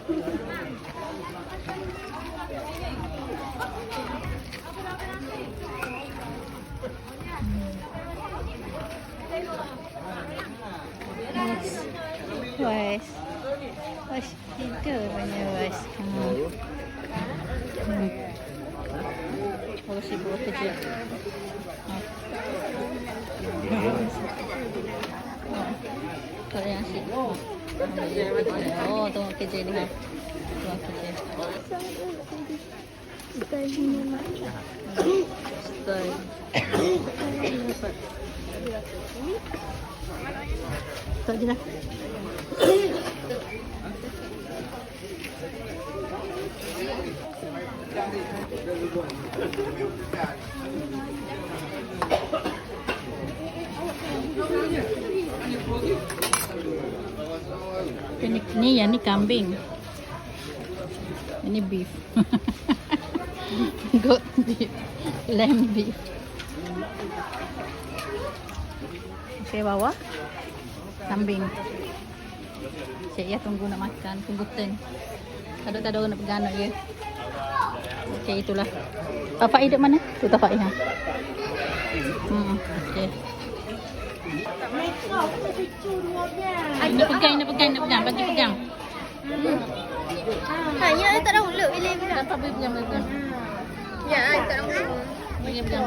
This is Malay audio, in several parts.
Was. Was itu punya was. Oh, si buah kecil. Kalau yang si. Oh, tu kecil ni. Tuan kecil. Style. Tak je lah. Ini yang ni kambing. Ini beef. Goat beef. Lamb beef. Okey, bawah kambing. Cik ya tunggu nak makan, tunggu turn. Tak ada orang nak pegang anak dia. Okey, itulah. Tapak hidup mana? Tu tapak ya. Okey. Nak pegang, bagi pegang. Hanya tak tahu look bila bila. Tak boleh pegang. Ya, tak tahu. Bagi pegang.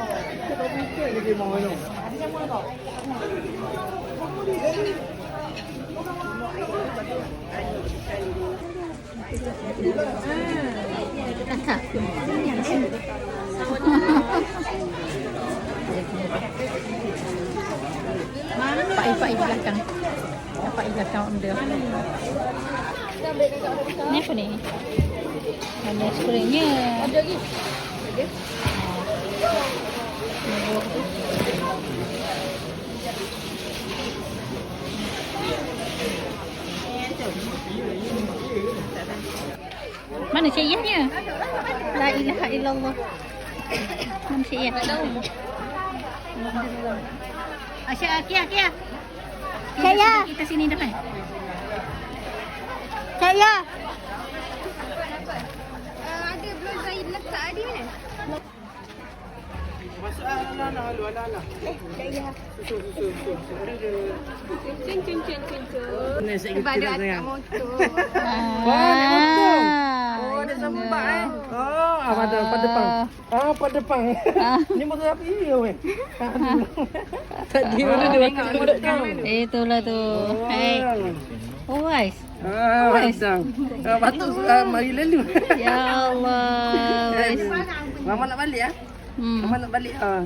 Kakak. Pak belakang. Pak belakang dia. Ni apa ni? Ada spraynya. Ada lagi. Ada. Mana syai'ahnya? La ilaha illallah. Mana syai'ah? Tak tahu. Asyik Kia. Saya. Kita sini depan. Saya. Ada belum saya letak di mana? Masuk ala. Saya. Susu. Cun. Ni saya kita Ibadat nak kat sayang. motor. Oh, ada sambat Oh, pada depan. Pada depan. Ni motor api ke weh? Tadi mana dia duduk kau. Itulah tu. Hai. Oh, guys. Macam. Patut mari lalu. Ya Allah. Guys. Mama nak balik ah. Mama nak balik ah.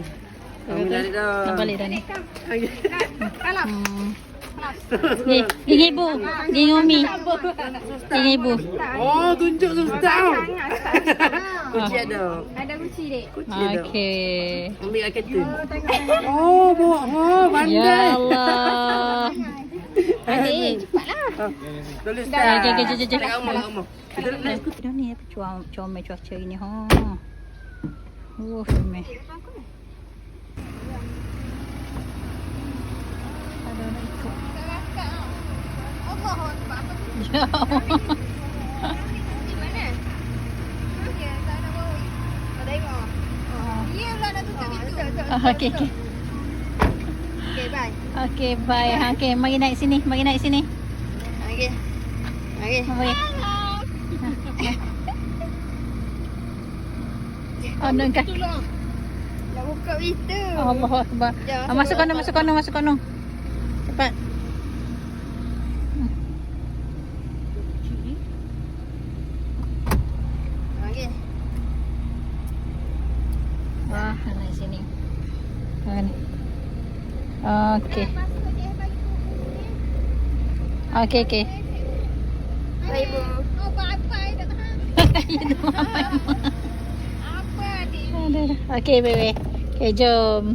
Kami balik dah. Nak balik dah ni. Gigi ibu. Gigi Umi. Gigi ibu. Oh, tunjuk susah. Kunci ada. Ada kunci dek. Kunci ada. Okey. Ambil kat kereta. Oh, bawa. Oh, pandai. Ya Allah. Adik, cepatlah. Tulis Okey, jom. Kat rumah. Kita nak Dah ni apa comel cuaca ini ha. Comel. Ada nak ikut. Allah Akbar. Ya Allah. Di mana? Okey, tak nak bawa. Tengok. Dia pula dah tutup pintu. Okey. Okey, bye. Okey, bye. Okey, mari naik sini. Okey. Mari. Oh, nak kaki. Nak buka pintu. Allahu Akbar. Masuk kono. Cepat. Okey. Wah, naik sini. Ni. Okey. Okey. Bye, Ibu. Oh, bye-bye dah tahan. Itu apa? Apa adik? Okey, bebe. Okey, jom.